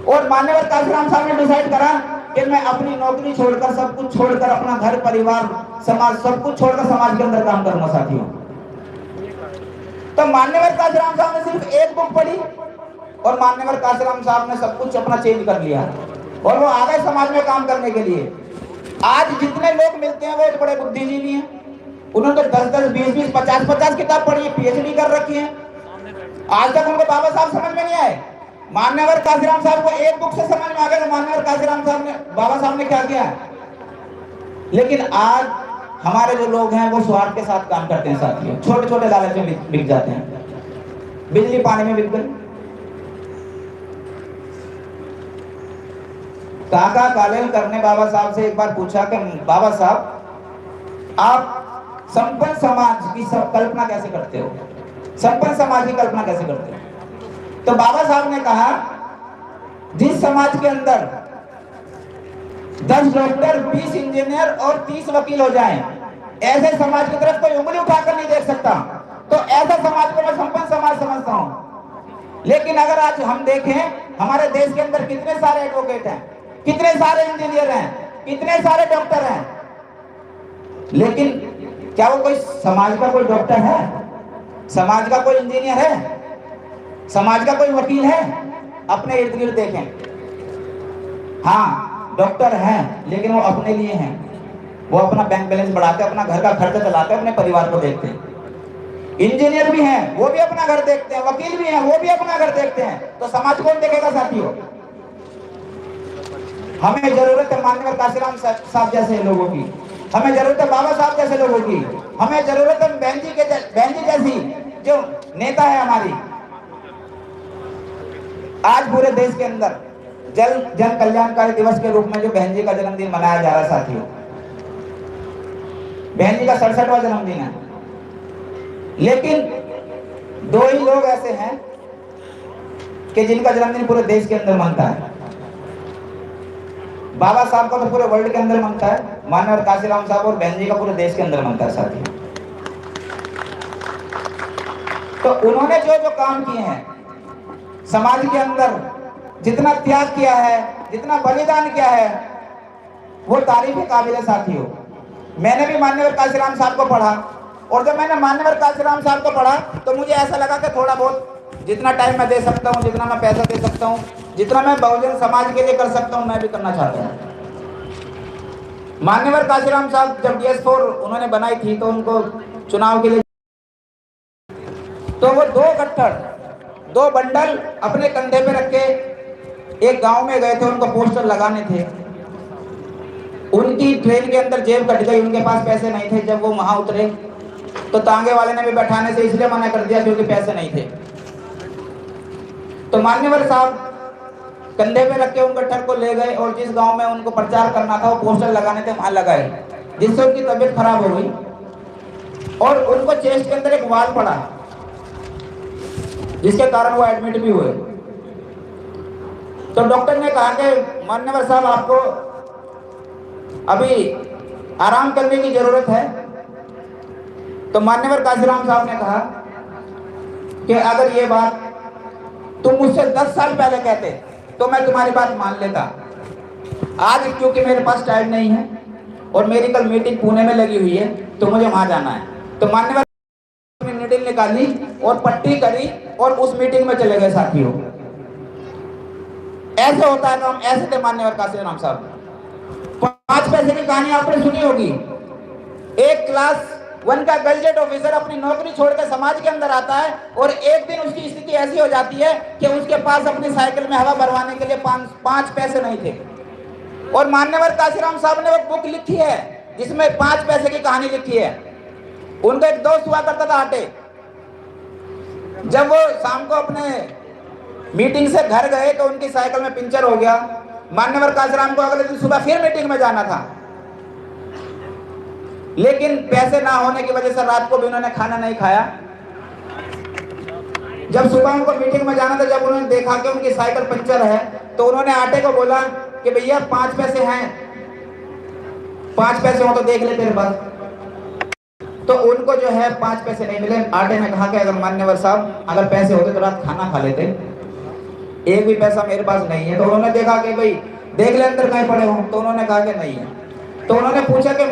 और मान्यवर काशीराम साहब ने डिसाइड करा कि मैं अपनी नौकरी छोड़कर, सब कुछ छोड़कर, अपना घर परिवार समाज सब कुछ छोड़कर समाज के अंदर काम करूंगा साथियों। तो मान्यवर काशीराम साहब ने सिर्फ एक बुक पढ़ी और मान्यवर काशीराम साहब ने सब कुछ अपना चेंज कर लिया और वो आ गए समाज में काम करने के लिए। आज जितने लोग मिलते हैं वो बड़े बुद्धिजीवी हैं, उन्होंने तो 10-10, 20-20, 50-50 किताब पढ़ी है, पीएचडी कर रखी है, आज तक उनको बाबा साहब समझ में नहीं आए। मान्यवर काशीराम साहब को एक बुक से समझ में आ गया मान्यवर काशीराम साहब ने, बाबा साहब ने क्या किया। लेकिन आज हमारे जो लोग हैं वो स्वार्थ के साथ काम करते हैं साथियों, छोटे छोटे लालच में बिक जाते हैं, बिजली पानी में बिक गई। काका कालेलकर ने बाबा साहब से एक बार पूछा कि बाबा साहब आप संपन्न समाज की कल्पना कैसे करते हो, संपन्न समाज की कल्पना कैसे करते हो। तो बाबा साहब ने कहा जिस समाज के अंदर 10 डॉक्टर, 20 इंजीनियर और 30 वकील हो जाएं, ऐसे समाज की तरफ कोई उंगली उठाकर नहीं देख सकता, तो ऐसा समाज को मैं संपन्न समाज समझता हूं। लेकिन अगर आज हम देखें हमारे देश के अंदर कितने सारे एडवोकेट हैं, कितने सारे इंजीनियर हैं, कितने सारे डॉक्टर हैं, लेकिन क्या वो कोई समाज का कोई डॉक्टर है, समाज का कोई इंजीनियर है, समाज का कोई वकील है। अपने इर्द गिर्द देखें, हाँ डॉक्टर हैं लेकिन वो अपने लिए हैं, वो अपना बैंक बैलेंस बढ़ाते, अपना घर का खर्चा चलाते, अपने परिवार को देखते हैं। इंजीनियर भी हैं, वो भी अपना घर देखते हैं, वकील भी हैं, वो भी अपना घर देखते हैं, तो समाज कौन देखेगा साथियों। हमें जरूरत है मान्यवर काशीराम साहब जैसे लोगों की, हमें जरूरत है बाबा साहब जैसे लोगों की, हमें जरूरत है बहन जी जैसी जो नेता है हमारी। आज पूरे देश के अंदर जन कल्याणकारी दिवस के रूप में जो बहन जी का जन्मदिन मनाया जा रहा है साथियों, बहन जी का 67वां जन्मदिन है, लेकिन 2 ही लोग ऐसे हैं कि जिनका जन्मदिन पूरे देश के अंदर मनता है। बाबा साहब का तो पूरे वर्ल्ड के अंदर मनता है, मान्यवर काशीराम साहब और बहन जी का पूरे देश के अंदर मनता है साथियों। तो उन्होंने जो जो काम किए हैं समाज के अंदर, जितना त्याग किया है, जितना बलिदान किया है, वो तारीफ के काबिल है साथियों। मैंने भी मान्यवर काशीराम साहब को पढ़ा और जब मैंने मान्यवर काशीराम साहब को पढ़ा तो मुझे ऐसा लगा कि थोड़ा बहुत जितना टाइम मैं दे सकता हूँ, जितना मैं पैसा दे सकता हूँ, जितना मैं बहुजन समाज के लिए कर सकता हूँ, मैं भी करना चाहता हूँ। मान्यवर काशीराम साहब जब DS4 उन्होंने बनाई थी तो उनको चुनाव के लिए तो वो 2 गट्ठर 2 बंडल अपने कंधे पे रख के एक गांव में गए थे, उनको पोस्टर लगाने थे। उनकी ट्रेन के अंदर जेब कट गई, उनके पास पैसे नहीं थे। जब वो वहां उतरे तो तांगे वाले ने भी बैठाने से इसलिए मना कर दिया क्योंकि पैसे नहीं थे। तो मान्यवर साहब कंधे पे रख के उन गट्ठर को ले गए और जिस गांव में उनको प्रचार करना था, वो पोस्टर लगाने थे, वहां लगाए, जिससे उनकी तबीयत खराब हो गई और उनको चेस्ट के अंदर एक वाल पड़ा, जिसके कारण वो एडमिट भी हुए। तो डॉक्टर ने कहा कि मान्यवर साहब आपको अभी आराम करने की जरूरत है। तो मान्यवर काशीराम साहब ने कहा कि अगर ये बात तुम मुझसे 10 साल पहले कहते तो मैं तुम्हारी बात मान लेता। आज क्योंकि मेरे पास टाइम नहीं है और मेरी कल मीटिंग पुणे में लगी हुई है तो मुझे वहां जाना है। तो मान्यवर ने नीडल निकाली और पट्टी करी और उस मीटिंग में चले गए साथियों। ऐसे होता है काम, ऐसे थे मान्यवर काशीराम साहब। 5 पैसे की कहानी आपने सुनी होगी। एक क्लास 1 का गैजेट ऑफिसर अपनी नौकरी छोड़कर समाज के अंदर आता है और एक दिन उसकी स्थिति ऐसी हो जाती है कि उसके पास अपनी साइकिल में हवा भरवाने के लिए 5 पैसे नहीं थे। और मान्यवर काशीराम साहब ने वो बुक लिखी है जिसमें 5 पैसे की कहानी लिखी है। उनका एक दोस्त हुआ करता था आटे। जब वो शाम को अपने मीटिंग से घर गए तो उनकी साइकिल में पंचर हो गया। मान्यवर काशीराम को अगले दिन सुबह फिर मीटिंग में जाना था, लेकिन पैसे ना होने की वजह से रात को भी उन्होंने खाना नहीं खाया। जब सुबह उनको मीटिंग में जाना था, जब उन्होंने देखा कि उनकी साइकिल पंचर है तो उन्होंने आटे को बोला कि भैया 5 पैसे हैं, 5 पैसे हो तो देख ले तेरे पास। तो उनको जो है 5 पैसे नहीं मिले। आटे ने कहा कि अगर मान्यवर साहब अगर पैसे होते तो रात खाना खा लेते। एक भी पैसा मेरे पास नहीं है। तो उन्होंने देखा कि भाई देख ले अंदर कहीं पड़े हो, तो उन्होंने कहा कि नहीं है। तो उन्होंने पूछा कि